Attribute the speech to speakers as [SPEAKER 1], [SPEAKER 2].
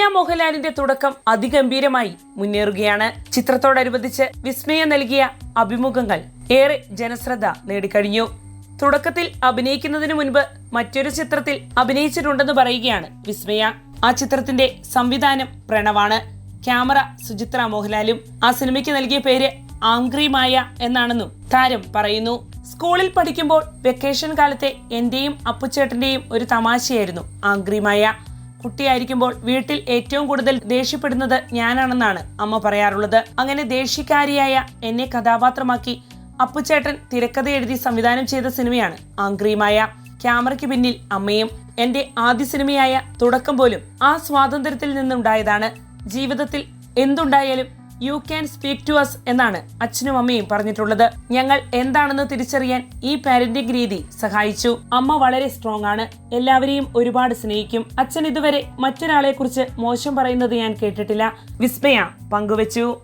[SPEAKER 1] മോഹൻലാലിന്റെ തുടക്കം അതിഗംഭീരമായി മുന്നേറുകയാണ്. ചിത്രത്തോടനുബന്ധിച്ച് വിസ്മയ നൽകിയ അഭിമുഖങ്ങൾ ഏറെ ജനശ്രദ്ധ നേടിക്കഴിഞ്ഞു. തുടക്കത്തിൽ അഭിനയിക്കുന്നതിന് മുൻപ് മറ്റൊരു ചിത്രത്തിൽ അഭിനയിച്ചിട്ടുണ്ടെന്ന് പറയുകയാണ് വിസ്മയ. ആ ചിത്രത്തിന്റെ സംവിധാനം പ്രണവാണ്. ക്യാമറ സുചിത്ര മോഹൻലാലും. ആ സിനിമയ്ക്ക് നൽകിയ പേര് ആംഗ്രി മായ എന്നാണെന്നും താരം പറയുന്നു. സ്കൂളിൽ പഠിക്കുമ്പോൾ വെക്കേഷൻ കാലത്തെ എന്റെയും അപ്പുച്ചേട്ടന്റെയും ഒരു തമാശയായിരുന്നു ആംഗ്രി മായ. കുട്ടിയായിരിക്കുമ്പോൾ വീട്ടിൽ ഏറ്റവും കൂടുതൽ ദേഷ്യപ്പെടുന്നത് ഞാനാണെന്നാണ് അമ്മ പറയാറുള്ളത്. അങ്ങനെ ദേഷ്യക്കാരിയായ എന്നെ കഥാപാത്രമാക്കി അപ്പുച്ചേട്ടൻ തിരക്കഥ എഴുതി സംവിധാനം ചെയ്ത സിനിമയാണ് ആംഗ്രി മായ. ക്യാമറയ്ക്ക് പിന്നിൽ അമ്മയും. എന്റെ ആദ്യ സിനിമയായ തുടക്കം പോലും ആ സ്വാതന്ത്ര്യത്തിൽ നിന്നുണ്ടായതാണ്. ജീവിതത്തിൽ എന്തുണ്ടായാലും you can speak to us എന്നാണ് അച്ഛനും അമ്മയും പറഞ്ഞിട്ടുള്ളത്. ഞങ്ങൾ എന്താണെന്ന് തിരിച്ചറിയാൻ ഈ പാരന്റിംഗ് രീതി സഹായിച്ചു. അമ്മ വളരെ സ്ട്രോങ് ആണ്. എല്ലാവരെയും ഒരുപാട് സ്നേഹിക്കും. അച്ഛൻ ഇതുവരെ മറ്റൊരാളെ കുറിച്ച് മോശം പറയുന്നത് ഞാൻ കേട്ടിട്ടില്ല. വിസ്മയ പങ്കുവച്ചു.